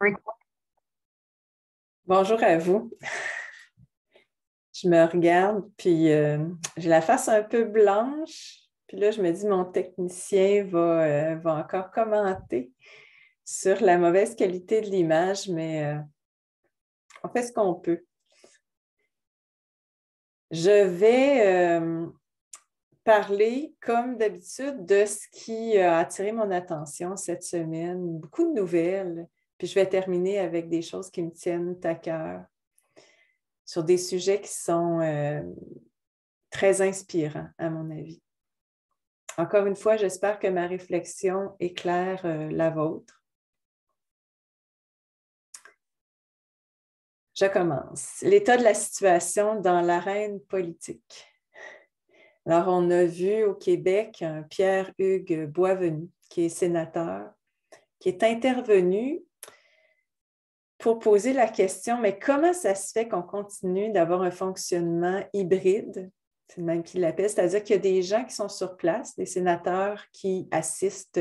Oui. Bonjour à vous. Je me regarde, puis j'ai la face un peu blanche. Puis là, je me dis, mon technicien va encore commenter sur la mauvaise qualité de l'image, mais on fait ce qu'on peut. Je vais parler, comme d'habitude, de ce qui a attiré mon attention cette semaine. Beaucoup de nouvelles. Puis je vais terminer avec des choses qui me tiennent à cœur sur des sujets qui sont très inspirants, à mon avis. Encore une fois, j'espère que ma réflexion éclaire la vôtre. Je commence. L'état de la situation dans l'arène politique. Alors, on a vu au Québec un Pierre-Hugues Boisvenu, qui est sénateur, qui est intervenu pour poser la question, mais comment ça se fait qu'on continue d'avoir un fonctionnement hybride? C'est le même qu'il l'appelle, c'est-à-dire qu'il y a des gens qui sont sur place, des sénateurs qui assistent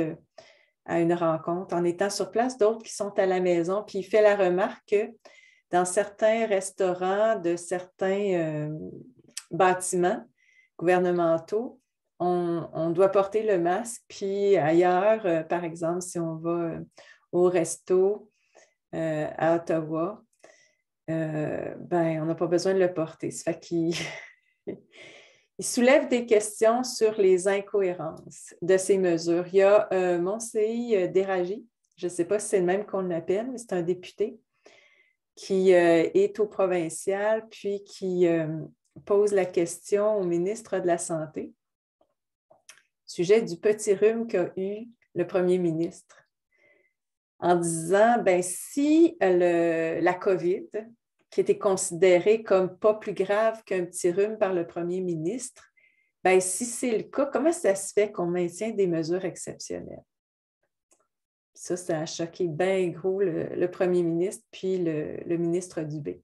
à une rencontre en étant sur place, d'autres qui sont à la maison. Puis il fait la remarque que dans certains restaurants de certains bâtiments gouvernementaux, on doit porter le masque. Puis ailleurs, par exemple, si on va au resto à Ottawa, on n'a pas besoin de le porter. Ça fait qu'il il soulève des questions sur les incohérences de ces mesures. Il y a Monseï Déragi, je ne sais pas si c'est le même qu'on l'appelle, mais c'est un député qui est au provincial, puis qui pose la question au ministre de la Santé, sujet du petit rhume qu'a eu le premier ministre, en disant, si la COVID, qui était considérée comme pas plus grave qu'un petit rhume par le premier ministre, si c'est le cas, comment ça se fait qu'on maintient des mesures exceptionnelles? Ça a choqué bien gros le premier ministre puis le ministre Dubé.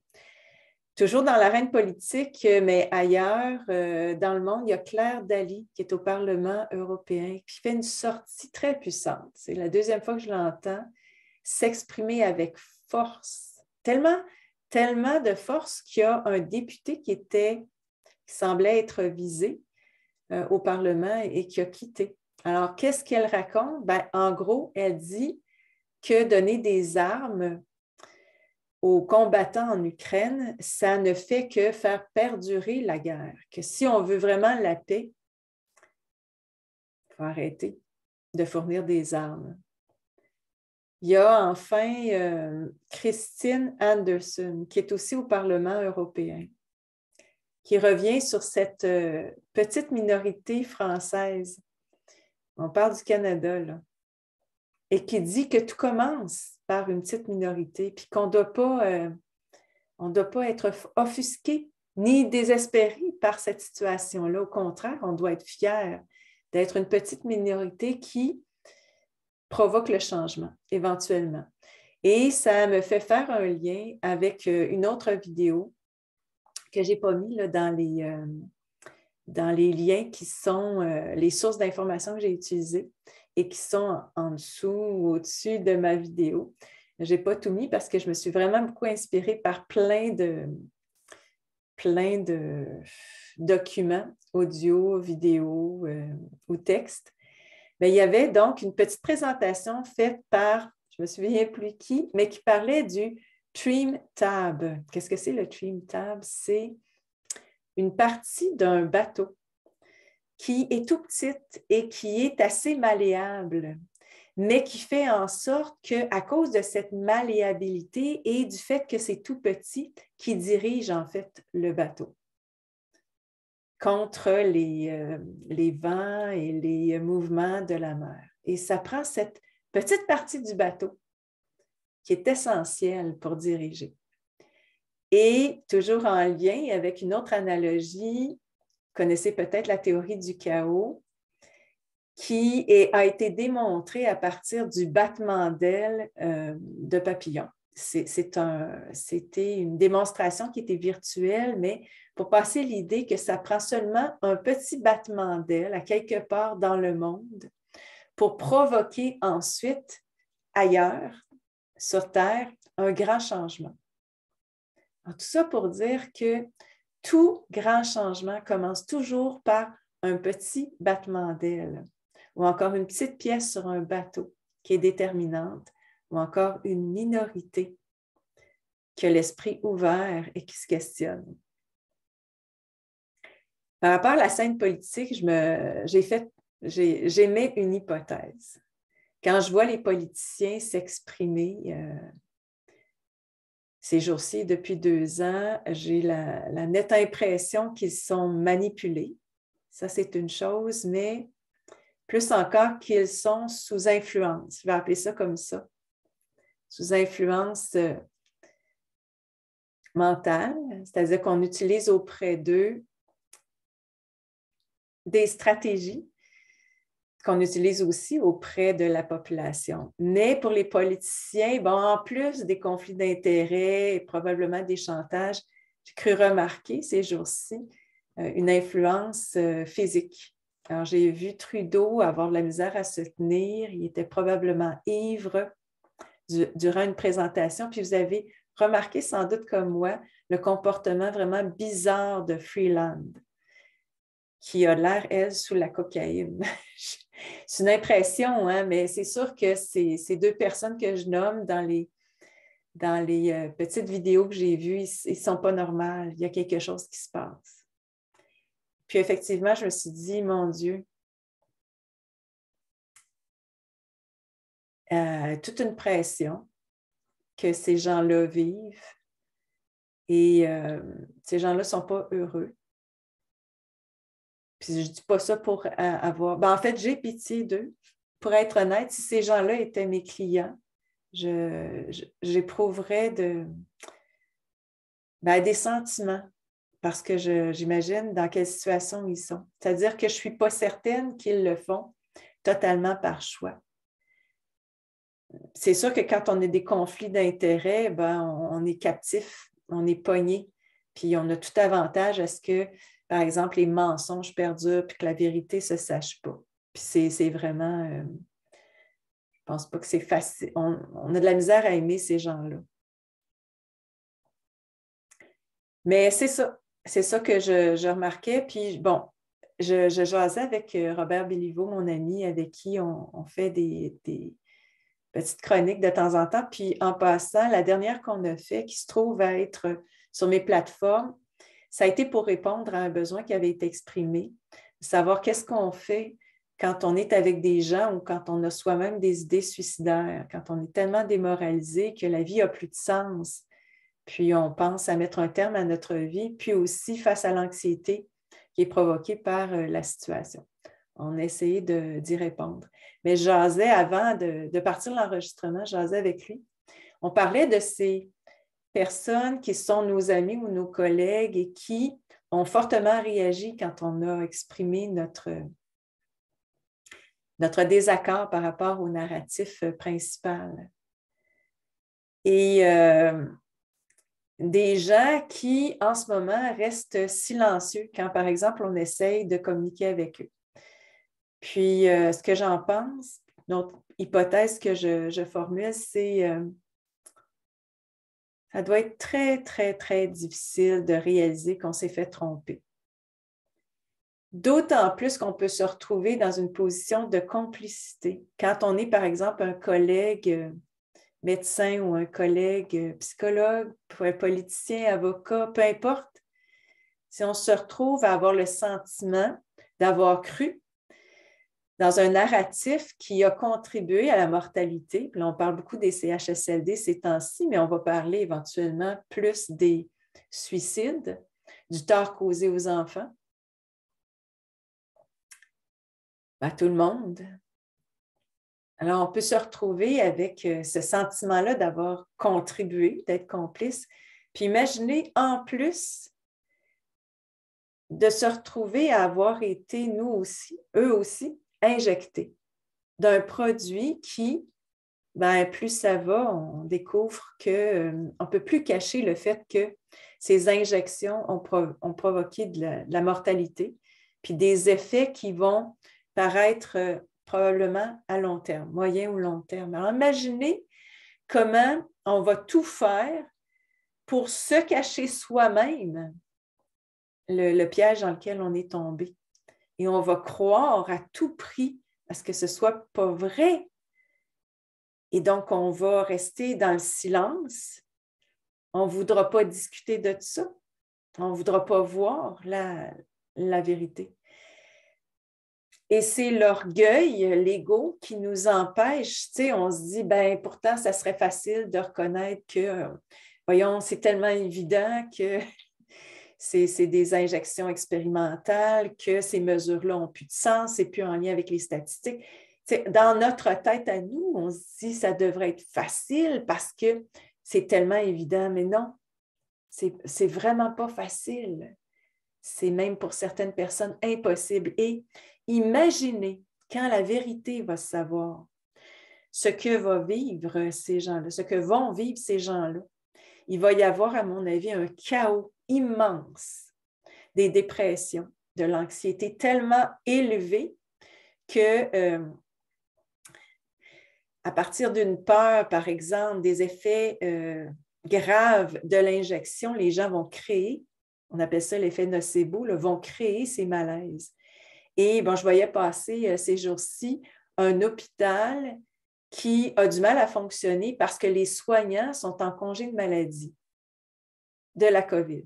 Toujours dans l'arène politique, mais ailleurs, dans le monde, il y a Claire Daly qui est au Parlement européen qui fait une sortie très puissante. C'est la deuxième fois que je l'entends s'exprimer avec force. Tellement de force qu'il y a un député qui semblait être visé au Parlement et qui a quitté. Alors, qu'est-ce qu'elle raconte? En gros, elle dit que donner des armes aux combattants en Ukraine, ça ne fait que faire perdurer la guerre. Que si on veut vraiment la paix, il faut arrêter de fournir des armes. Il y a enfin Christine Anderson, qui est aussi au Parlement européen, qui revient sur cette petite minorité française. On parle du Canada, là. Et qui dit que tout commence par une petite minorité, puis qu'on ne doit pas être offusqué ni désespéré par cette situation-là. Au contraire, on doit être fier d'être une petite minorité qui provoque le changement, éventuellement. Et ça me fait faire un lien avec une autre vidéo que je n'ai pas mis là, dans les liens qui sont les sources d'informations que j'ai utilisées et qui sont en dessous ou au-dessus de ma vidéo. Je n'ai pas tout mis parce que je me suis vraiment beaucoup inspirée par plein de documents, audio, vidéo ou texte. Mais il y avait donc une petite présentation faite par, je ne me souviens plus qui, mais qui parlait du Trim Tab. Qu'est-ce que c'est le Trim Tab? C'est une partie d'un bateau qui est tout petite et qui est assez malléable, mais qui fait en sorte qu'à cause de cette malléabilité et du fait que c'est tout petit, qui dirige en fait le bateau contre les vents et les mouvements de la mer. Et ça prend cette petite partie du bateau qui est essentielle pour diriger. Et toujours en lien avec une autre analogie, vous connaissez peut-être la théorie du chaos, qui a été démontrée à partir du battement d'ailes de papillons. C'était une démonstration qui était virtuelle, mais pour passer l'idée que ça prend seulement un petit battement d'ailes à quelque part dans le monde pour provoquer ensuite ailleurs sur Terre un grand changement. Alors, tout ça pour dire que tout grand changement commence toujours par un petit battement d'aile ou encore une petite pièce sur un bateau qui est déterminante ou encore une minorité qui a l'esprit ouvert et qui se questionne. Par rapport à la scène politique, j'émets une hypothèse. Quand je vois les politiciens s'exprimer ces jours-ci, depuis 2 ans, j'ai la nette impression qu'ils sont manipulés. Ça, c'est une chose, mais plus encore qu'ils sont sous influence. Je vais appeler ça comme ça. Sous influence mentale, c'est-à-dire qu'on utilise auprès d'eux des stratégies qu'on utilise aussi auprès de la population. Mais pour les politiciens, bon, en plus des conflits d'intérêts et probablement des chantages, j'ai cru remarquer ces jours-ci une influence physique. Alors, j'ai vu Trudeau avoir de la misère à se tenir. Il était probablement ivre durant une présentation. Puis vous avez remarqué sans doute comme moi le comportement vraiment bizarre de Freeland, qui a l'air, elle, sous la cocaïne. C'est une impression, hein, mais c'est sûr que ces 2 personnes que je nomme dans les petites vidéos que j'ai vues, ils ne sont pas normales. Il y a quelque chose qui se passe. Puis effectivement, je me suis dit, mon Dieu, toute une pression que ces gens-là vivent et ces gens-là ne sont pas heureux. Puis je ne dis pas ça pour avoir... Ben, en fait, j'ai pitié d'eux. Pour être honnête, si ces gens-là étaient mes clients, j'éprouverais des sentiments parce que j'imagine dans quelle situation ils sont. C'est-à-dire que je ne suis pas certaine qu'ils le font totalement par choix. C'est sûr que quand on a des conflits d'intérêts, ben, on est captif, on est pogné, puis on a tout avantage à ce que, par exemple, les mensonges perdurent puis que la vérité ne se sache pas. Puis c'est vraiment, je ne pense pas que c'est facile. On a de la misère à aimer ces gens-là. Mais c'est ça que je remarquais. Puis bon, je jasais avec Robert Béliveau, mon ami, avec qui on fait des petites chroniques de temps en temps. Puis en passant, la dernière qu'on a fait, qui se trouve à être sur mes plateformes, ça a été pour répondre à un besoin qui avait été exprimé, savoir qu'est-ce qu'on fait quand on est avec des gens ou quand on a soi-même des idées suicidaires, quand on est tellement démoralisé que la vie n'a plus de sens, puis on pense à mettre un terme à notre vie, puis aussi face à l'anxiété qui est provoquée par la situation. On a essayé d'y répondre. Mais je jasais avant de partir l'enregistrement, je jasais avec lui. On parlait de ces personnes qui sont nos amis ou nos collègues et qui ont fortement réagi quand on a exprimé notre désaccord par rapport au narratif principal. Et des gens qui, en ce moment, restent silencieux quand, par exemple, on essaye de communiquer avec eux. Puis, ce que j'en pense, l'autre hypothèse que je formule, c'est ça doit être très, très, très difficile de réaliser qu'on s'est fait tromper. D'autant plus qu'on peut se retrouver dans une position de complicité. Quand on est, par exemple, un collègue médecin ou un collègue psychologue, un politicien, avocat, peu importe, si on se retrouve à avoir le sentiment d'avoir cru dans un narratif qui a contribué à la mortalité, puis là, on parle beaucoup des CHSLD ces temps-ci, mais on va parler éventuellement plus des suicides, du tort causé aux enfants, à tout le monde. Alors, on peut se retrouver avec ce sentiment-là d'avoir contribué, d'être complice, puis imaginez en plus de se retrouver à avoir été, nous aussi, eux aussi, injectés d'un produit qui, plus ça va, on découvre qu'on ne peut plus cacher le fait que ces injections ont provoqué de la mortalité, puis des effets qui vont paraître probablement à long terme, moyen ou long terme. Alors, imaginez comment on va tout faire pour se cacher soi-même le piège dans lequel on est tombé. Et on va croire à tout prix à ce que ce ne soit pas vrai. Et donc, on va rester dans le silence. On ne voudra pas discuter de ça. On ne voudra pas voir la vérité. Et c'est l'orgueil, l'ego qui nous empêche. Tu sais, on se dit, ben pourtant, ça serait facile de reconnaître que, voyons, c'est tellement évident que c'est des injections expérimentales, que ces mesures-là n'ont plus de sens, c'est plus en lien avec les statistiques. Tu sais, dans notre tête à nous, on se dit, ça devrait être facile parce que c'est tellement évident, mais non, c'est vraiment pas facile. C'est même pour certaines personnes impossible. Et imaginez quand la vérité va se savoir, ce que vont vivre ces gens-là, ce que vont vivre ces gens-là. Il va y avoir, à mon avis, un chaos immense, des dépressions, de l'anxiété tellement élevée que à partir d'une peur, par exemple, des effets graves de l'injection, les gens vont créer, on appelle ça l'effet nocebo, là, vont créer ces malaises. Et bon, je voyais passer ces jours-ci un hôpital qui a du mal à fonctionner parce que les soignants sont en congé de maladie de la COVID.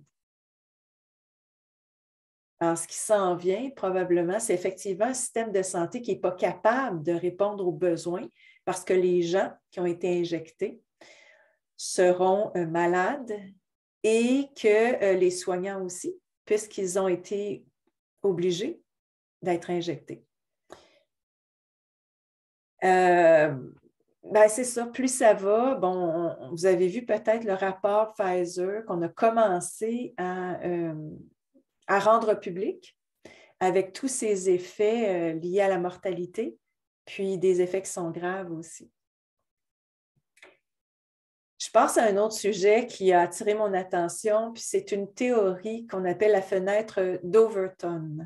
Alors, ce qui s'en vient probablement, c'est effectivement un système de santé qui n'est pas capable de répondre aux besoins parce que les gens qui ont été injectés seront malades et que les soignants aussi, puisqu'ils ont été obligés d'être injectés. Ben c'est ça, plus ça va. Bon, vous avez vu peut-être le rapport Pfizer qu'on a commencé à rendre public avec tous ces effets liés à la mortalité, puis des effets qui sont graves aussi. Je passe à un autre sujet qui a attiré mon attention, puis c'est une théorie qu'on appelle la fenêtre d'Overton.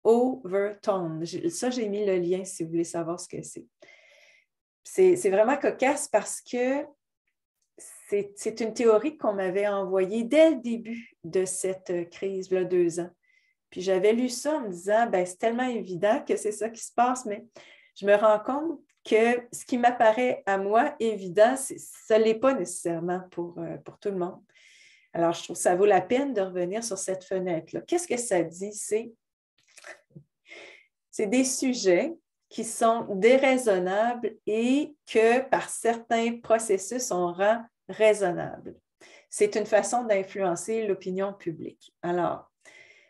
Overton. Ça, j'ai mis le lien si vous voulez savoir ce que c'est. C'est vraiment cocasse parce que c'est une théorie qu'on m'avait envoyée dès le début de cette crise, il y a 2 ans. Puis j'avais lu ça en me disant, ben, c'est tellement évident que c'est ça qui se passe, mais je me rends compte que ce qui m'apparaît à moi évident, ça ne l'est pas nécessairement pour tout le monde. Alors, je trouve que ça vaut la peine de revenir sur cette fenêtre-là. Qu'est-ce que ça dit? C'est des sujets qui sont déraisonnables et que par certains processus, on rend raisonnables. C'est une façon d'influencer l'opinion publique. Alors,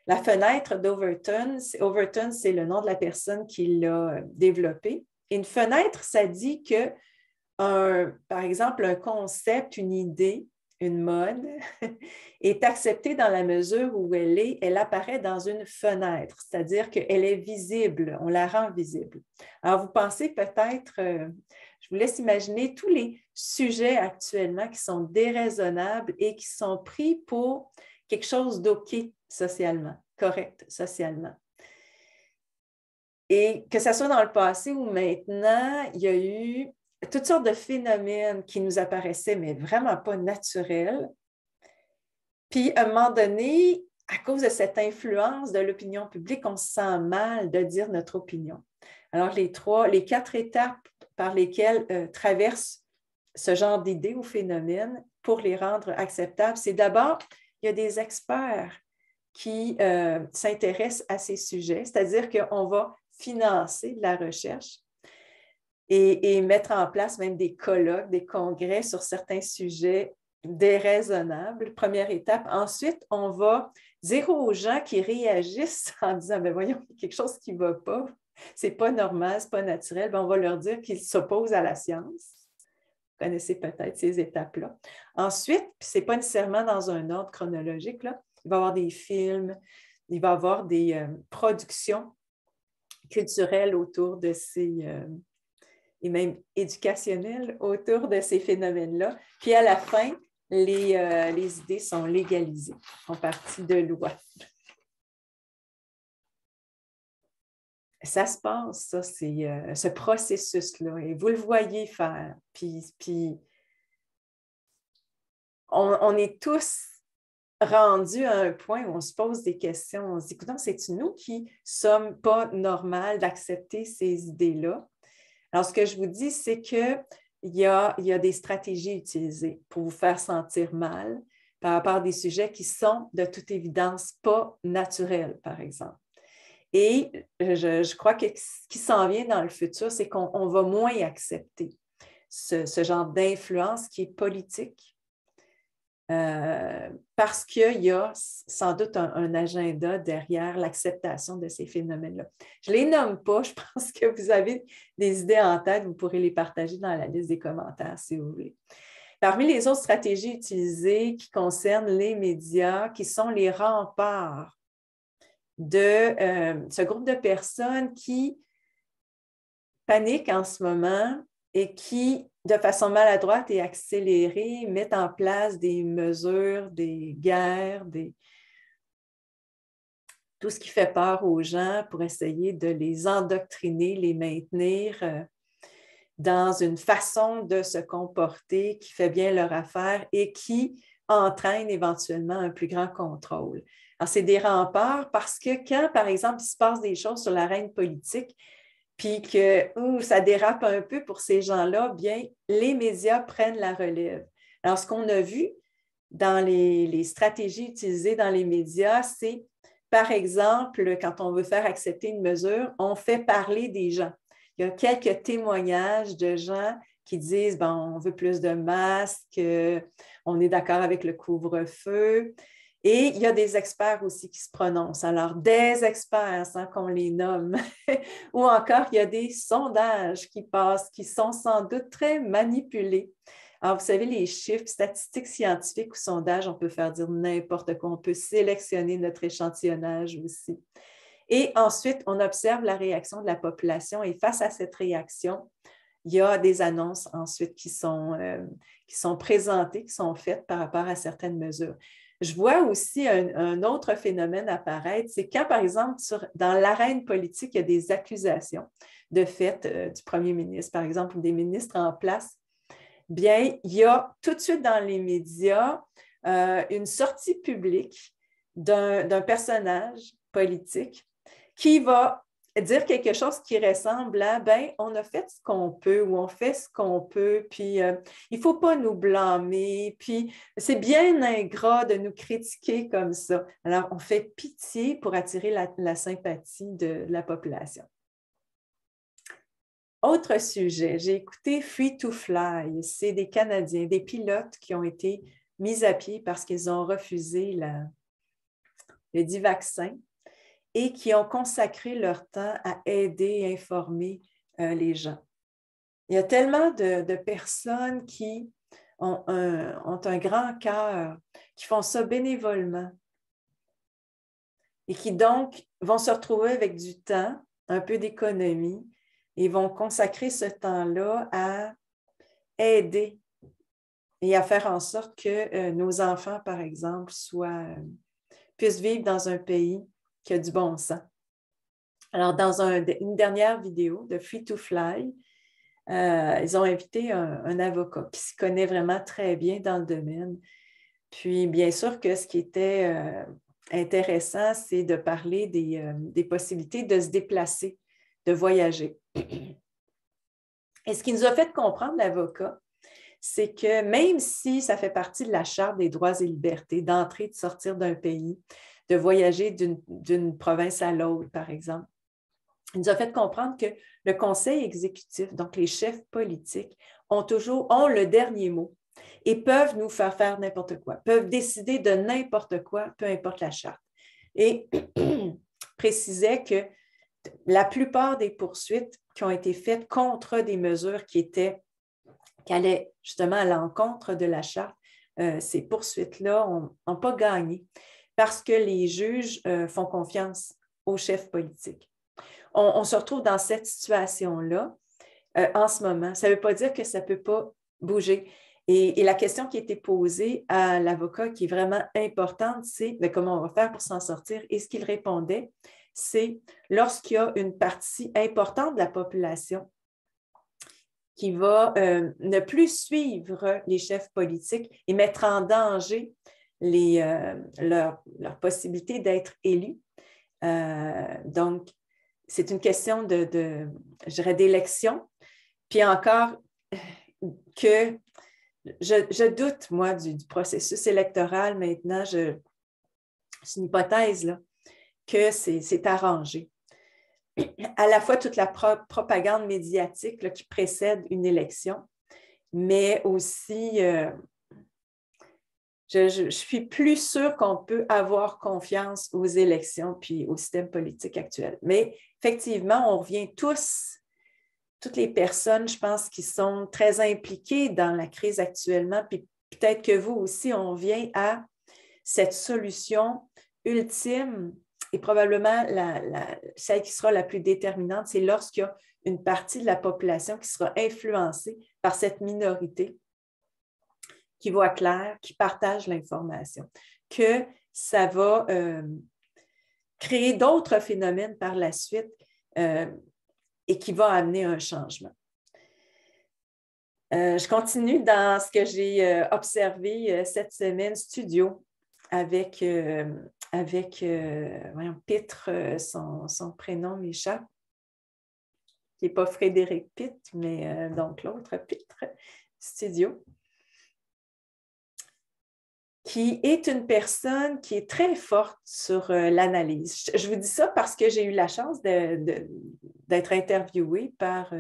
la fenêtre d'Overton, Overton, c'est le nom de la personne qui l'a développée. Et une fenêtre, ça dit que, par exemple, un concept, une idée, une mode est acceptée dans la mesure où elle apparaît dans une fenêtre, c'est-à-dire qu'elle est visible, on la rend visible. Alors, vous pensez peut-être, je vous laisse imaginer tous les sujets actuellement qui sont déraisonnables et qui sont pris pour quelque chose d'OK socialement, correct socialement. Et que ce soit dans le passé ou maintenant, il y a eu toutes sortes de phénomènes qui nous apparaissaient, mais vraiment pas naturels. Puis, à un moment donné, à cause de cette influence de l'opinion publique, on se sent mal de dire notre opinion. Alors, les 4 étapes par lesquelles traverse ce genre d'idées ou phénomènes pour les rendre acceptables, c'est d'abord, il y a des experts qui s'intéressent à ces sujets, c'est-à-dire qu'on va financer de la recherche et mettre en place même des colloques, des congrès sur certains sujets déraisonnables, première étape. Ensuite, on va dire aux gens qui réagissent en disant, ben voyons, il y a quelque chose qui ne va pas, c'est pas normal, c'est pas naturel, ben on va leur dire qu'ils s'opposent à la science. Vous connaissez peut-être ces étapes-là. Ensuite, ce n'est pas nécessairement dans un ordre chronologique, là, il va y avoir des films, il va y avoir des productions culturelles autour de ces, et même éducationnelles autour de ces phénomènes-là. Puis à la fin, les idées sont légalisées, font partie de loi. Ça se passe, ça, c'est ce processus-là, et vous le voyez faire. Puis on est tous rendus à un point où on se pose des questions. On se dit, écoute, c'est-tu nous qui ne sommes pas normales d'accepter ces idées-là? Alors, ce que je vous dis, c'est qu'il y a des stratégies utilisées pour vous faire sentir mal par rapport à des sujets qui sont, de toute évidence, pas naturels, par exemple. Et je crois que ce qui s'en vient dans le futur, c'est qu'on va moins accepter ce genre d'influence qui est politique parce qu'il y a sans doute un agenda derrière l'acceptation de ces phénomènes-là. Je ne les nomme pas, je pense que vous avez des idées en tête, vous pourrez les partager dans la liste des commentaires si vous voulez. Parmi les autres stratégies utilisées qui concernent les médias, qui sont les remparts de ce groupe de personnes qui paniquent en ce moment et qui, de façon maladroite et accélérée, mettent en place des mesures, des guerres, tout ce qui fait peur aux gens pour essayer de les endoctriner, les maintenir dans une façon de se comporter qui fait bien leur affaire et qui entraîne éventuellement un plus grand contrôle. Alors, c'est des remparts parce que quand, par exemple, il se passe des choses sur l'arène politique, puis que ça dérape un peu pour ces gens-là, bien, les médias prennent la relève. Alors, ce qu'on a vu dans les stratégies utilisées dans les médias, c'est, par exemple, quand on veut faire accepter une mesure, on fait parler des gens. Il y a quelques témoignages de gens qui disent, bon, on veut plus de masques, on est d'accord avec le couvre-feu. Et il y a des experts aussi qui se prononcent. Alors, des experts, sans qu'on les nomme, ou encore, il y a des sondages qui passent, qui sont sans doute très manipulés. Alors, vous savez, les chiffres, statistiques scientifiques ou sondages, on peut faire dire n'importe quoi. On peut sélectionner notre échantillonnage aussi. Et ensuite, on observe la réaction de la population et face à cette réaction, il y a des annonces ensuite qui sont présentées, qui sont faites par rapport à certaines mesures. Je vois aussi un autre phénomène apparaître, c'est quand, par exemple, dans l'arène politique, il y a des accusations de fait du premier ministre, par exemple, ou des ministres en place. Bien, il y a tout de suite dans les médias une sortie publique d'un personnage politique qui va dire quelque chose qui ressemble à « ben, on a fait ce qu'on peut ou on fait ce qu'on peut, puis il ne faut pas nous blâmer, puis c'est bien ingrat de nous critiquer comme ça. » Alors, on fait pitié pour attirer la sympathie de la population. Autre sujet, j'ai écouté Free to Fly. C'est des Canadiens, des pilotes qui ont été mis à pied parce qu'ils ont refusé le dit vaccin et qui ont consacré leur temps à aider et informer les gens. Il y a tellement de personnes qui ont un grand cœur, qui font ça bénévolement et qui donc vont se retrouver avec du temps, un peu d'économie, et vont consacrer ce temps-là à aider et à faire en sorte que nos enfants, par exemple, puissent vivre dans un pays qui a du bon sens. Alors, dans une dernière vidéo de Free to Fly, ils ont invité un avocat qui s'y connaît vraiment très bien dans le domaine. Puis, bien sûr que ce qui était intéressant, c'est de parler des possibilités de se déplacer, de voyager. Et ce qui nous a fait comprendre, l'avocat, c'est que même si ça fait partie de la Charte des droits et libertés, d'entrer et de sortir d'un pays, de voyager d'une province à l'autre, par exemple, il nous a fait comprendre que le conseil exécutif, donc les chefs politiques, ont le dernier mot et peuvent nous faire n'importe quoi, peuvent décider de n'importe quoi, peu importe la charte. Et précisait que la plupart des poursuites qui ont été faites contre des mesures qui allaient justement à l'encontre de la charte, ces poursuites-là n'ont pas gagné parce que les juges font confiance aux chefs politiques. On se retrouve dans cette situation-là en ce moment. Ça ne veut pas dire que ça ne peut pas bouger. Et la question qui a été posée à l'avocat, qui est vraiment importante, c'est comment on va faire pour s'en sortir. Et ce qu'il répondait, c'est lorsqu'il y a une partie importante de la population qui va ne plus suivre les chefs politiques et mettre en danger leur possibilité d'être élus. Donc, c'est une question je dirais, d'élection. Puis encore que je doute, moi, du processus électoral maintenant. C'est une hypothèse là, que c'est arrangé. À la fois toute la propagande médiatique là, qui précède une élection, mais aussi, je suis plus sûre qu'on peut avoir confiance aux élections puis au système politique actuel. Mais effectivement, on revient toutes les personnes, je pense, qui sont très impliquées dans la crise actuellement, puis peut-être que vous aussi, on vient à cette solution ultime et probablement celle qui sera la plus déterminante, c'est lorsqu'il y a une partie de la population qui sera influencée par cette minorité qui voit clair, qui partage l'information, que ça va créer d'autres phénomènes par la suite et qui va amener un changement. Je continue dans ce que j'ai observé cette semaine studio avec Pitre, son prénom m'échappe, qui n'est pas Frédéric Pitre, mais donc l'autre Pitre, studio, qui est une personne qui est très forte sur l'analyse. Je vous dis ça parce que j'ai eu la chance d'être interviewée par...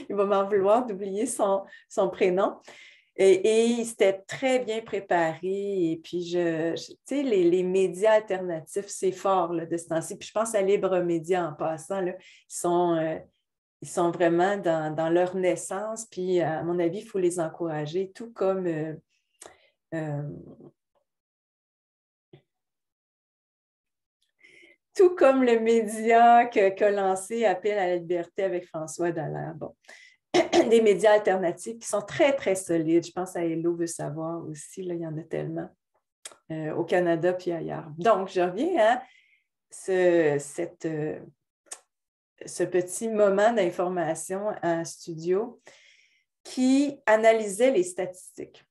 il va m'en vouloir d'oublier son prénom. Et il s'était très bien préparé. Et puis, tu sais, les médias alternatifs, c'est fort là, de ce temps-ci. Puis je pense à Libre Média en passant. Là, ils sont vraiment dans leur naissance. Puis, à mon avis, il faut les encourager, tout comme... tout comme le média qu'a lancé Appel à la liberté avec François Dallaire. Bon. Des médias alternatifs qui sont très, très solides. Je pense à Hello veut savoir aussi, là, il y en a tellement au Canada puis ailleurs. Donc, je reviens à ce petit moment d'information en studio qui analysait les statistiques.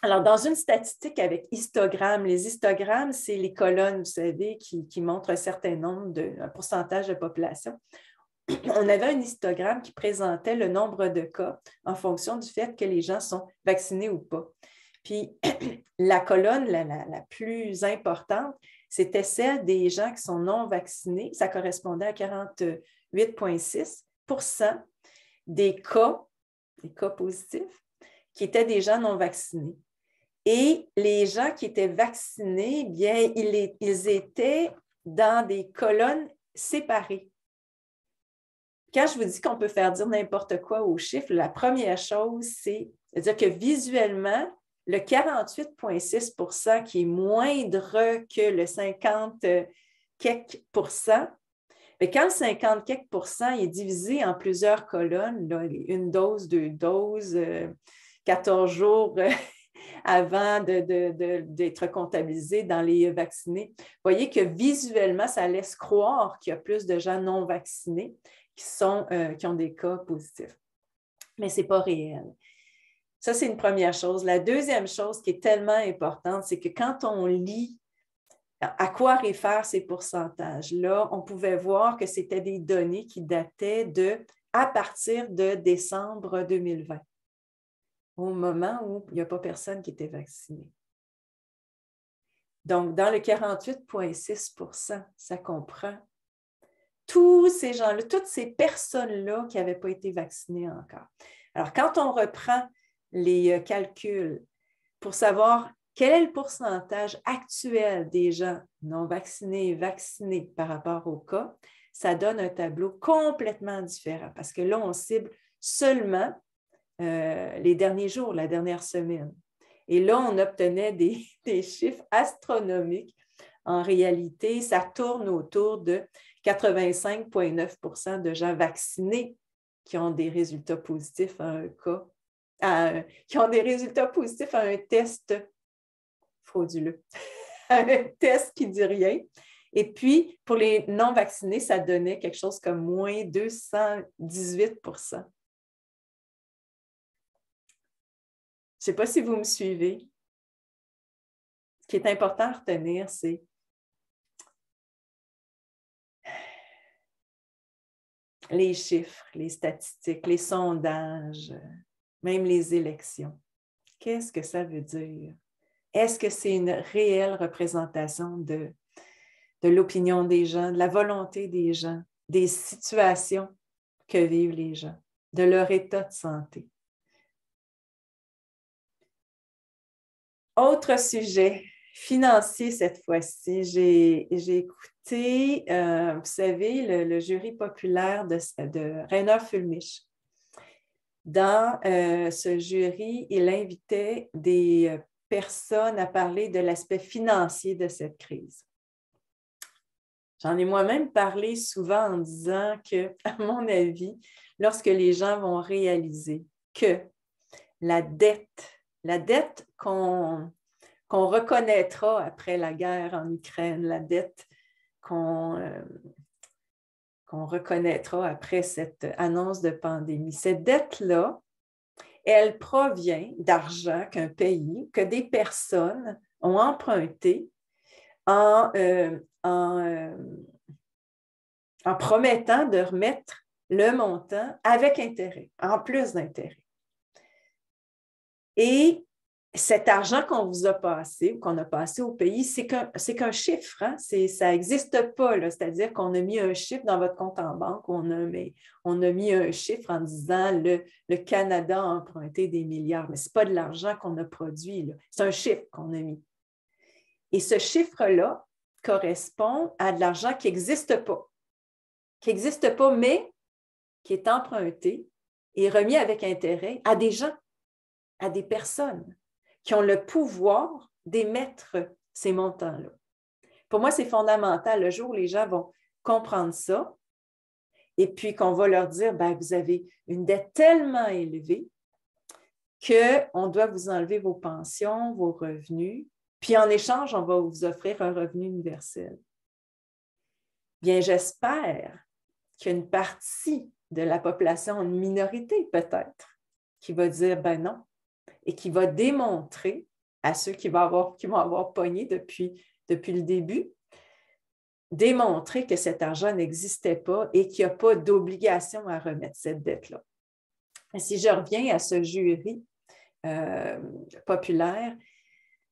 Alors, dans une statistique avec histogrammes, les histogrammes, c'est les colonnes, vous savez, qui montrent un certain nombre, un pourcentage de population. On avait un histogramme qui présentait le nombre de cas en fonction du fait que les gens sont vaccinés ou pas. Puis, la colonne la plus importante, c'était celle des gens qui sont non vaccinés. Ça correspondait à 48,6 % des cas positifs, qui étaient des gens non vaccinés. Et les gens qui étaient vaccinés, bien, ils étaient dans des colonnes séparées. Quand je vous dis qu'on peut faire dire n'importe quoi aux chiffres, la première chose, c'est de dire que visuellement, le 48,6 % qui est moindre que le 50 quelques %, mais quand le 50 quelques % est divisé en plusieurs colonnes, là, une dose, 2 doses, 14 jours avant d'être comptabilisé dans les vaccinés, vous voyez que visuellement, ça laisse croire qu'il y a plus de gens non vaccinés qui ont des cas positifs. Mais ce n'est pas réel. Ça, c'est une première chose. La deuxième chose qui est tellement importante, c'est que quand on lit à quoi réfèrent ces pourcentages-là, on pouvait voir que c'était des données qui dataient à partir de décembre 2020, au moment où il n'y a pas personne qui était vacciné. Donc, dans le 48,6 %, ça comprend tous ces gens-là, toutes ces personnes-là qui n'avaient pas été vaccinées encore. Alors, quand on reprend les calculs pour savoir quel est le pourcentage actuel des gens non vaccinés et vaccinés par rapport au cas, ça donne un tableau complètement différent parce que là, on cible seulement les derniers jours, la dernière semaine. Et là, on obtenait des chiffres astronomiques. En réalité, ça tourne autour de 85,9 % de gens vaccinés qui ont des résultats positifs à un cas, qui ont des résultats positifs à un test frauduleux, un test qui ne dit rien. Et puis, pour les non-vaccinés, ça donnait quelque chose comme moins 218 %. Je ne sais pas si vous me suivez. Ce qui est important à retenir, c'est les chiffres, les statistiques, les sondages, même les élections. Qu'est-ce que ça veut dire? Est-ce que c'est une réelle représentation de l'opinion des gens, de la volonté des gens, des situations que vivent les gens, de leur état de santé? Autre sujet, financier cette fois-ci. J'ai écouté, vous savez, le jury populaire de Rainer Fulmich. Dans ce jury, il invitait des personnes à parler de l'aspect financier de cette crise. J'en ai moi-même parlé souvent en disant que, à mon avis, lorsque les gens vont réaliser que la dette qu'on reconnaîtra après la guerre en Ukraine, la dette qu'on reconnaîtra après cette annonce de pandémie, cette dette-là, elle provient d'argent qu'un pays, que des personnes ont emprunté en promettant de remettre le montant avec intérêt, en plus d'intérêt. Et cet argent qu'on vous a passé, ou qu'on a passé au pays, c'est qu'un chiffre, hein? Ça n'existe pas, c'est-à-dire qu'on a mis un chiffre dans votre compte en banque, on a mis un chiffre en disant le Canada a emprunté des milliards, mais ce n'est pas de l'argent qu'on a produit, c'est un chiffre qu'on a mis. Et ce chiffre-là correspond à de l'argent qui n'existe pas, mais qui est emprunté et remis avec intérêt à des gens, à des personnes qui ont le pouvoir d'émettre ces montants-là. Pour moi, c'est fondamental. Le jour où les gens vont comprendre ça, et puis qu'on va leur dire, ben, vous avez une dette tellement élevée qu'on doit vous enlever vos pensions, vos revenus, puis en échange, on va vous offrir un revenu universel. Bien, j'espère qu'il y a une partie de la population, une minorité peut-être, qui va dire, ben non, et qui va démontrer à ceux qui vont avoir pogné depuis le début, démontrer que cet argent n'existait pas et qu'il n'y a pas d'obligation à remettre cette dette-là. Si je reviens à ce jury populaire,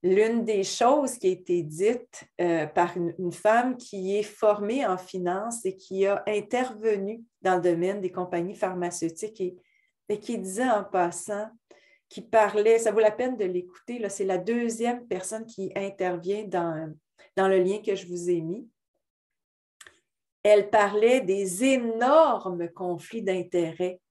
l'une des choses qui a été dite par une femme qui est formée en finance et qui a intervenu dans le domaine des compagnies pharmaceutiques et qui disait en passant, qui parlait, ça vaut la peine de l'écouter, c'est la deuxième personne qui intervient dans le lien que je vous ai mis. Elle parlait des énormes conflits d'intérêts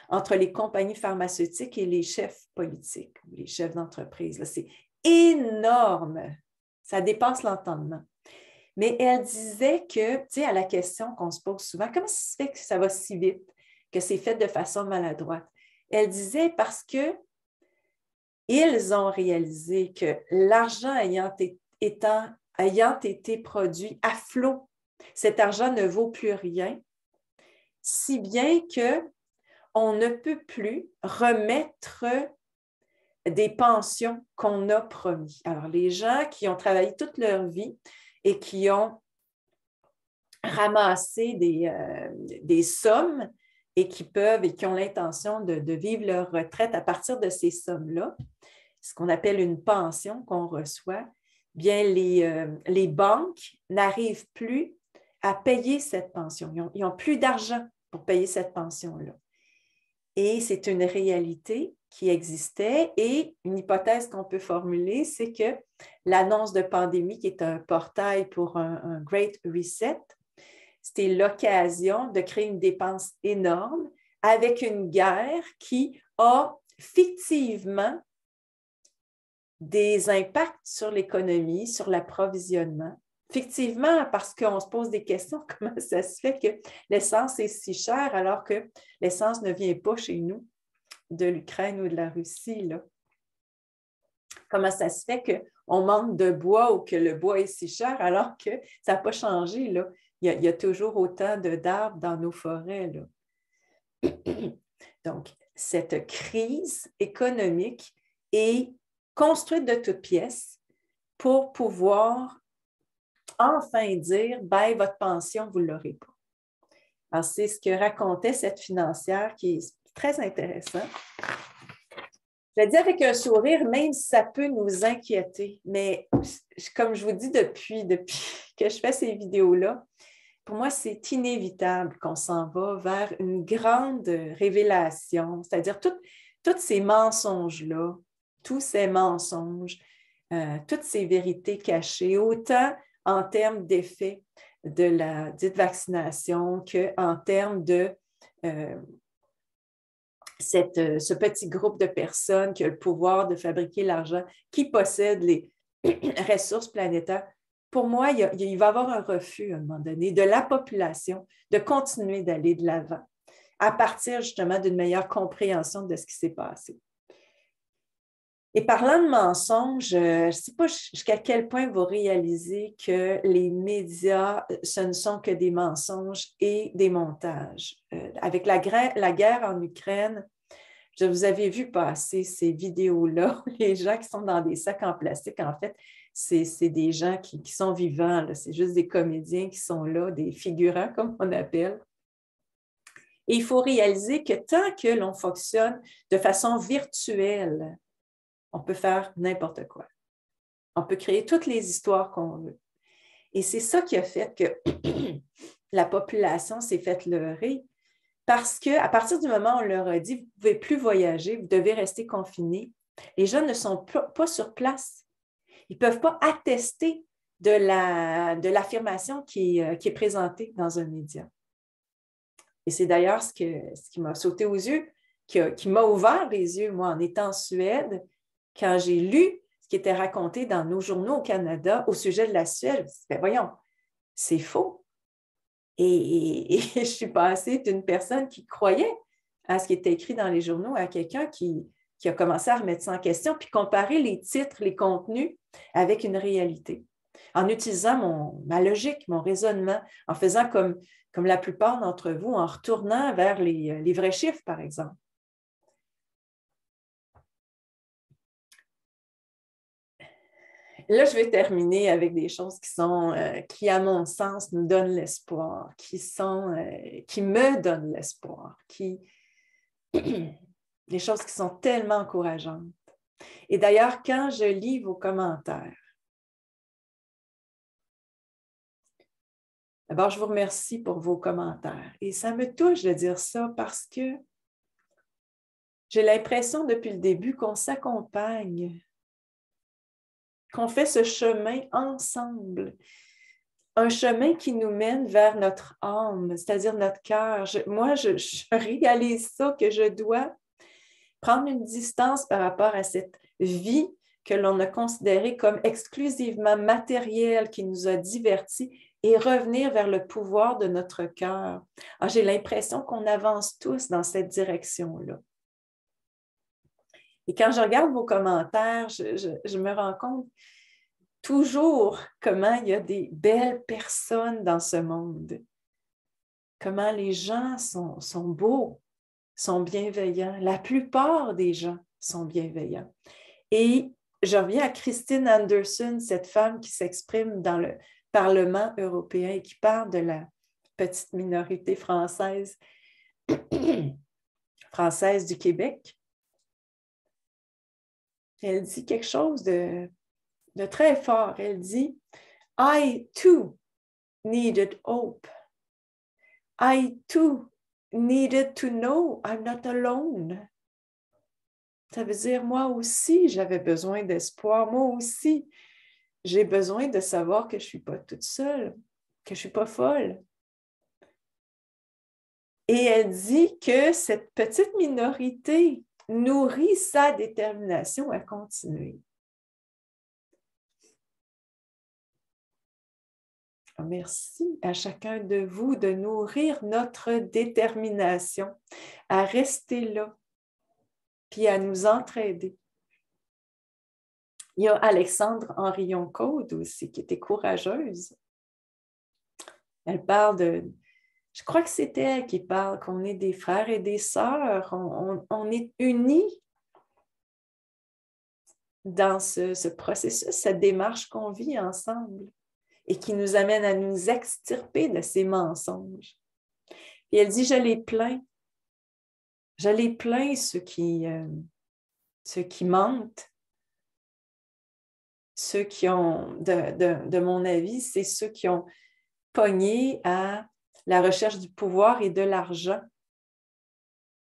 entre les compagnies pharmaceutiques et les chefs politiques, les chefs d'entreprise. C'est énorme, ça dépasse l'entendement. Mais elle disait que, tu sais, à la question qu'on se pose souvent, comment ça se fait que ça va si vite, que c'est fait de façon maladroite? Elle disait parce que ils ont réalisé que l'argent ayant été produit à flot, cet argent ne vaut plus rien, si bien qu'on ne peut plus remettre des pensions qu'on a promis. Alors, les gens qui ont travaillé toute leur vie et qui ont ramassé des sommes et qui ont l'intention de vivre leur retraite à partir de ces sommes-là, ce qu'on appelle une pension qu'on reçoit, bien les banques n'arrivent plus à payer cette pension. Ils n'ont plus d'argent pour payer cette pension-là. Et c'est une réalité qui existait et une hypothèse qu'on peut formuler, c'est que l'annonce de pandémie, qui est un portail pour un Great Reset, c'était l'occasion de créer une dépense énorme avec une guerre qui a fictivement des impacts sur l'économie, sur l'approvisionnement. Fictivement, parce qu'on se pose des questions, comment ça se fait que l'essence est si chère alors que l'essence ne vient pas chez nous de l'Ukraine ou de la Russie, là. Comment ça se fait qu'on manque de bois ou que le bois est si cher alors que ça n'a pas changé, là. Il y a toujours autant d'arbres dans nos forêts, là. Donc, cette crise économique est construite de toutes pièces pour pouvoir enfin dire, ben, votre pension, vous ne l'aurez pas. Alors, c'est ce que racontait cette financière qui est très intéressant. Je le dis avec un sourire, même si ça peut nous inquiéter, mais comme je vous dis depuis que je fais ces vidéos-là, pour moi, c'est inévitable qu'on s'en va vers une grande révélation, c'est-à-dire tous ces mensonges-là, tous ces mensonges, toutes ces vérités cachées, autant en termes d'effet de la dite vaccination qu'en termes de ce petit groupe de personnes qui a le pouvoir de fabriquer l'argent, qui possède les ressources planétaires. Pour moi, il va y avoir un refus à un moment donné de la population de continuer d'aller de l'avant à partir justement d'une meilleure compréhension de ce qui s'est passé. Et parlant de mensonges, je ne sais pas jusqu'à quel point vous réalisez que les médias, ce ne sont que des mensonges et des montages. Avec la guerre en Ukraine, vous avez vu passer ces vidéos-là où les gens qui sont dans des sacs en plastique, en fait, c'est des gens qui sont vivants. C'est juste des comédiens qui sont là, des figurants, comme on appelle. Et il faut réaliser que tant que l'on fonctionne de façon virtuelle, on peut faire n'importe quoi. On peut créer toutes les histoires qu'on veut. Et c'est ça qui a fait que la population s'est faite leurrer. Parce qu'à partir du moment où on leur a dit « vous ne pouvez plus voyager, vous devez rester confinés », les gens ne sont pas sur place. Ils ne peuvent pas attester de l'affirmation qui est présentée dans un média. Et c'est d'ailleurs ce qui m'a sauté aux yeux, qui m'a ouvert les yeux, moi, en étant en Suède, quand j'ai lu ce qui était raconté dans nos journaux au Canada au sujet de la Suède. Je me suis dit, ben voyons, c'est faux. Et je suis passée d'une personne qui croyait à ce qui était écrit dans les journaux à quelqu'un qui a commencé à remettre ça en question, puis comparer les titres, les contenus avec une réalité, en utilisant ma logique, mon raisonnement, en faisant comme la plupart d'entre vous, en retournant vers les vrais chiffres, par exemple. Là, je vais terminer avec des choses qui, à mon sens, nous donnent l'espoir, qui me donnent l'espoir, des choses qui sont tellement encourageantes. Et d'ailleurs, quand je lis vos commentaires, d'abord, je vous remercie pour vos commentaires. Et ça me touche de dire ça parce que j'ai l'impression depuis le début qu'on s'accompagne, qu'on fait ce chemin ensemble, un chemin qui nous mène vers notre âme, c'est-à-dire notre cœur. Moi, je réalise ça, que je dois prendre une distance par rapport à cette vie que l'on a considérée comme exclusivement matérielle, qui nous a divertis, et revenir vers le pouvoir de notre cœur. Alors, j'ai l'impression qu'on avance tous dans cette direction-là. Et quand je regarde vos commentaires, je me rends compte toujours comment il y a des belles personnes dans ce monde, comment les gens sont beaux, sont bienveillants. La plupart des gens sont bienveillants. Et je reviens à Christine Anderson, cette femme qui s'exprime dans le Parlement européen et qui parle de la petite minorité française du Québec. Elle dit quelque chose de très fort. Elle dit « I too needed hope. I too needed to know I'm not alone. » Ça veut dire, moi aussi, j'avais besoin d'espoir. Moi aussi, j'ai besoin de savoir que je ne suis pas toute seule, que je ne suis pas folle. Et elle dit que cette petite minorité nourrit sa détermination à continuer. Merci à chacun de vous de nourrir notre détermination à rester là, puis à nous entraider. Il y a Alexandre Henrion-Côte aussi, qui était courageuse. Elle parle je crois que c'est elle qui parle qu'on est des frères et des sœurs, on est unis dans ce processus, cette démarche qu'on vit ensemble et qui nous amène à nous extirper de ces mensonges. Et elle dit, je les plains ceux qui mentent, ceux qui ont, de mon avis, c'est ceux qui ont pogné à la recherche du pouvoir et de l'argent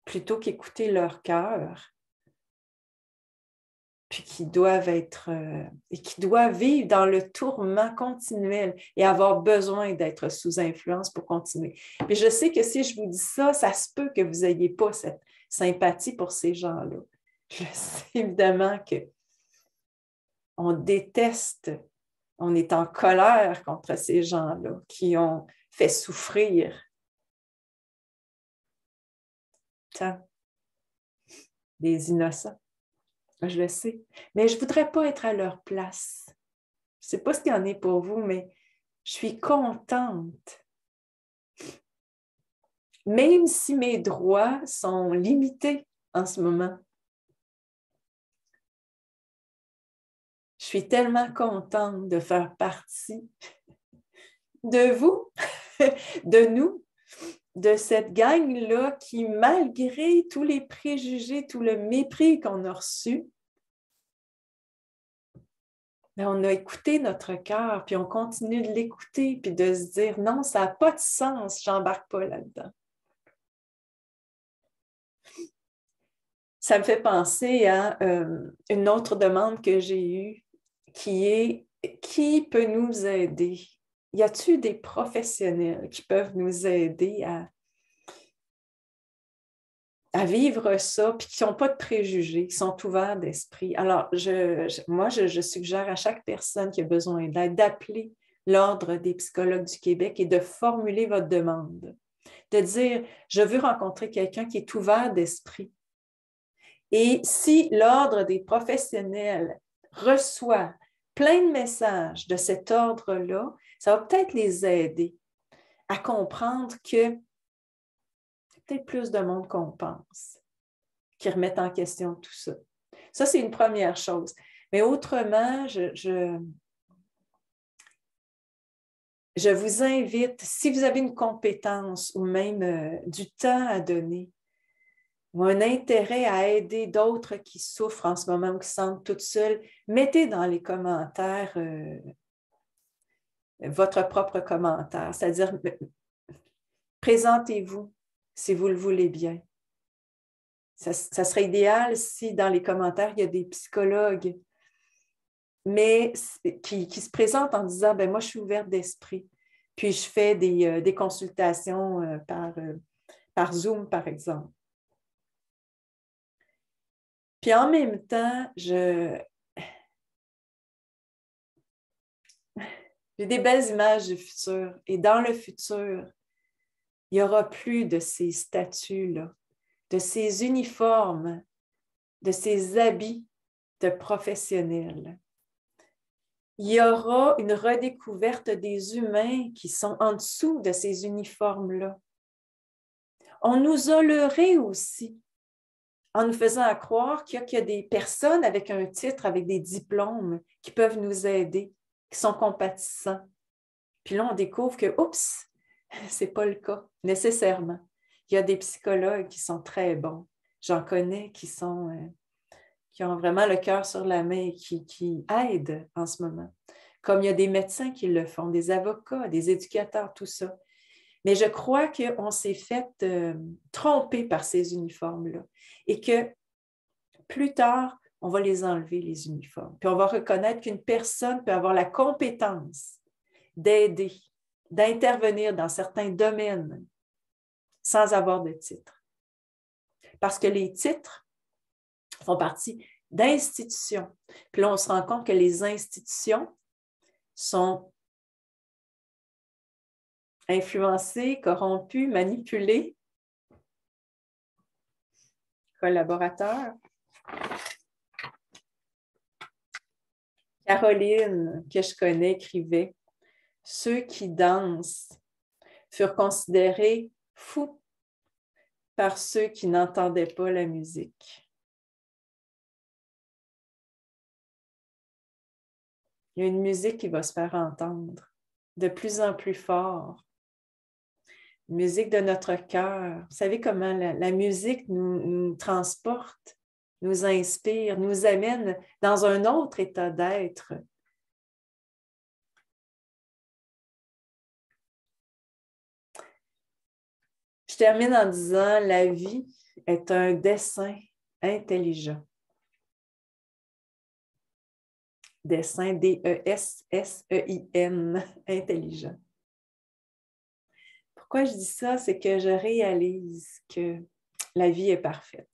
plutôt qu'écouter leur cœur, puis qui doivent et qui doivent vivre dans le tourment continuel et avoir besoin d'être sous influence pour continuer. Mais je sais que si je vous dis ça, ça se peut que vous n'ayez pas cette sympathie pour ces gens-là. Je sais évidemment qu'on déteste, on est en colère contre ces gens-là qui ont fait souffrir tant des innocents. Je le sais. Mais je ne voudrais pas être à leur place. Je ne sais pas ce qu'il y en est pour vous, mais je suis contente. Même si mes droits sont limités en ce moment. Je suis tellement contente de faire partie de vous, de nous, de cette gang-là qui, malgré tous les préjugés, tout le mépris qu'on a reçu, mais on a écouté notre cœur, puis on continue de l'écouter, puis de se dire, non, ça n'a pas de sens, je n'embarque pas là-dedans. Ça me fait penser à une autre demande que j'ai eue, qui est, qui peut nous aider? Y a-t-il des professionnels qui peuvent nous aider à vivre ça, puis qui n'ont pas de préjugés, qui sont ouverts d'esprit? Alors, moi, je suggère à chaque personne qui a besoin d'aide d'appeler l'Ordre des psychologues du Québec et de formuler votre demande. De dire, je veux rencontrer quelqu'un qui est ouvert d'esprit. Et si l'Ordre des professionnels reçoit plein de messages de cet ordre-là, ça va peut-être les aider à comprendre que peut-être plus de monde qu'on pense qui remettent en question tout ça. Ça, c'est une première chose. Mais autrement, je vous invite, si vous avez une compétence ou même du temps à donner ou un intérêt à aider d'autres qui souffrent en ce moment ou qui se sentent toutes seules, mettez dans les commentaires votre propre commentaire, c'est-à-dire présentez-vous si vous le voulez bien. Ça serait idéal si dans les commentaires, il y a des psychologues, mais qui se présentent en disant, ben moi, je suis ouverte d'esprit, puis je fais des consultations par Zoom, par exemple. Puis en même temps, j'ai des belles images du futur. Et dans le futur, il n'y aura plus de ces statuts-là, de ces uniformes, de ces habits de professionnels. Il y aura une redécouverte des humains qui sont en dessous de ces uniformes-là. On nous a leurrés aussi en nous faisant croire qu'il y a des personnes avec un titre, avec des diplômes qui peuvent nous aider, qui sont compatissants. Puis là, on découvre que, oups, ce n'est pas le cas, nécessairement. Il y a des psychologues qui sont très bons. J'en connais qui ont vraiment le cœur sur la main et qui aident en ce moment. Comme il y a des médecins qui le font, des avocats, des éducateurs, tout ça. Mais je crois qu'on s'est fait tromper par ces uniformes-là et que plus tard, on va les enlever, les uniformes. Puis on va reconnaître qu'une personne peut avoir la compétence d'aider, d'intervenir dans certains domaines sans avoir de titre. Parce que les titres font partie d'institutions. Puis là, on se rend compte que les institutions sont influencées, corrompues, manipulées. Collaborateurs. Caroline, que je connais, écrivait « Ceux qui dansent furent considérés fous par ceux qui n'entendaient pas la musique. » Il y a une musique qui va se faire entendre de plus en plus fort. Une musique de notre cœur. Vous savez comment la musique nous transporte, nous inspire, nous amène dans un autre état d'être. Je termine en disant, la vie est un dessin intelligent. Dessin, D-E-S-S-E-I-N, intelligent. Pourquoi je dis ça? C'est que je réalise que la vie est parfaite.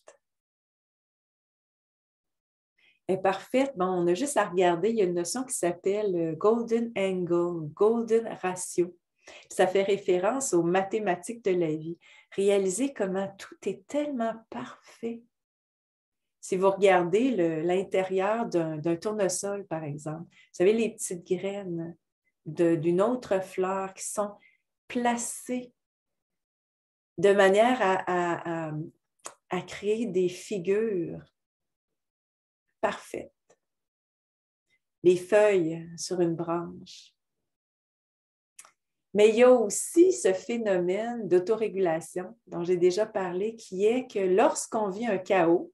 Elle est parfaite, bon, on a juste à regarder, il y a une notion qui s'appelle Golden Angle, Golden Ratio. Ça fait référence aux mathématiques de la vie. Réaliser comment tout est tellement parfait. Si vous regardez l'intérieur d'un tournesol, par exemple, vous savez, les petites graines d'une autre fleur qui sont placées de manière à créer des figures parfaites. Les feuilles sur une branche. Mais il y a aussi ce phénomène d'autorégulation dont j'ai déjà parlé, qui est que lorsqu'on vit un chaos,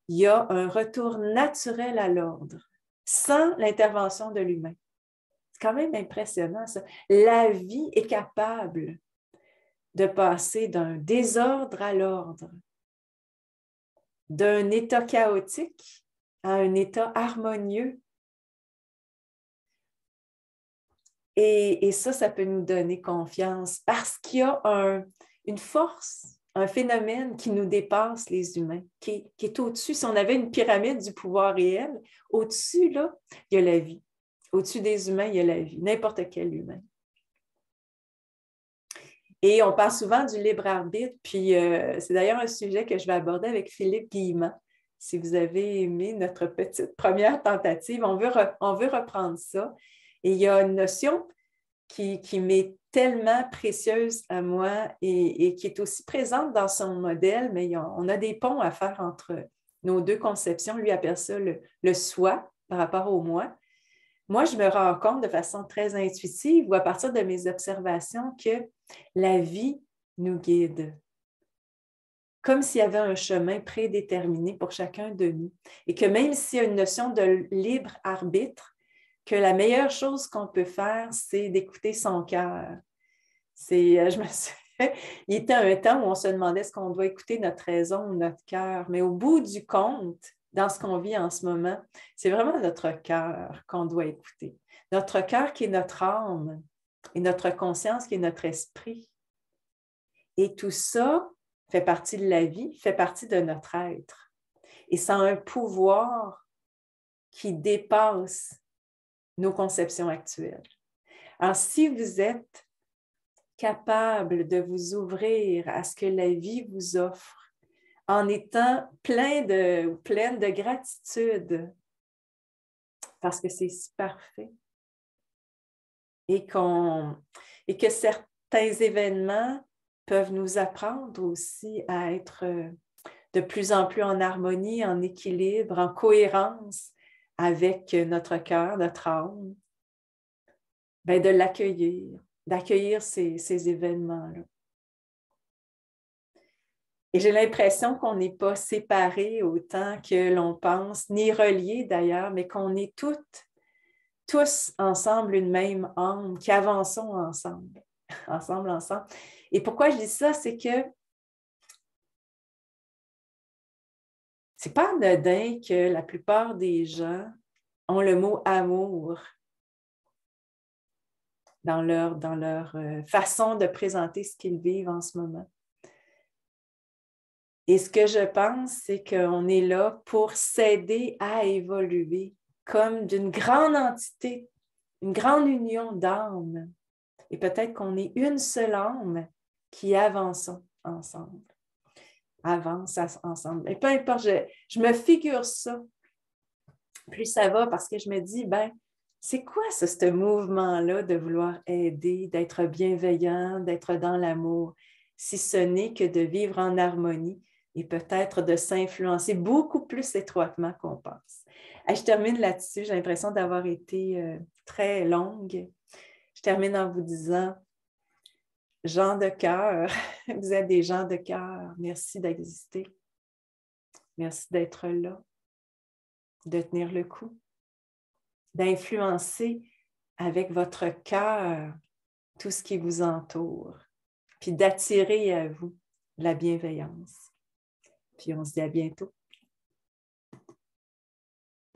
il y a un retour naturel à l'ordre, sans l'intervention de l'humain. C'est quand même impressionnant, ça. La vie est capable de passer d'un désordre à l'ordre, d'un état chaotique à un état harmonieux. Et ça peut nous donner confiance parce qu'il y a une force, un phénomène qui nous dépasse les humains, qui est au-dessus. Si on avait une pyramide du pouvoir réel, au-dessus, là, il y a la vie. Au-dessus des humains, il y a la vie, n'importe quel humain. Et on parle souvent du libre arbitre, puis c'est d'ailleurs un sujet que je vais aborder avec Philippe Guillemant. Si vous avez aimé notre petite première tentative, on veut reprendre ça. Et il y a une notion qui m'est tellement précieuse à moi et qui est aussi présente dans son modèle, mais on a des ponts à faire entre nos deux conceptions. Lui appelle ça le soi par rapport au moi. Moi, je me rends compte de façon très intuitive ou à partir de mes observations que la vie nous guide. Comme s'il y avait un chemin prédéterminé pour chacun de nous. Et que même s'il y a une notion de libre arbitre, que la meilleure chose qu'on peut faire, c'est d'écouter son cœur. Je me suis il était un temps où on se demandait est-ce qu'on doit écouter notre raison ou notre cœur. Mais au bout du compte, dans ce qu'on vit en ce moment, c'est vraiment notre cœur qu'on doit écouter. Notre cœur qui est notre âme et notre conscience qui est notre esprit. Et tout ça fait partie de la vie, fait partie de notre être. Et ça a un pouvoir qui dépasse nos conceptions actuelles. Alors, si vous êtes capable de vous ouvrir à ce que la vie vous offre en étant pleine de gratitude, parce que c'est si parfait, et que certains événements peuvent nous apprendre aussi à être de plus en plus en harmonie, en équilibre, en cohérence avec notre cœur, notre âme, bien, de l'accueillir, d'accueillir ces événements-là. Et j'ai l'impression qu'on n'est pas séparés autant que l'on pense, ni reliés d'ailleurs, mais qu'on est tous ensemble une même âme, qui avançons ensemble, ensemble. Et pourquoi je dis ça, c'est que c'est pas anodin que la plupart des gens ont le mot amour dans leur façon de présenter ce qu'ils vivent en ce moment. Et ce que je pense, c'est qu'on est là pour s'aider à évoluer comme d'une grande entité, une grande union d'âmes. Et peut-être qu'on est une seule âme qui avance ensemble. Avance ensemble. Et peu importe, je me figure ça plus ça va parce que je me dis, ben, c'est quoi ça, ce mouvement-là de vouloir aider, d'être bienveillant, d'être dans l'amour, si ce n'est que de vivre en harmonie et peut-être de s'influencer beaucoup plus étroitement qu'on pense. Je termine là-dessus, j'ai l'impression d'avoir été très longue. Je termine en vous disant, gens de cœur, vous êtes des gens de cœur, merci d'exister, merci d'être là, de tenir le coup, d'influencer avec votre cœur tout ce qui vous entoure, puis d'attirer à vous la bienveillance. Puis on se dit à bientôt.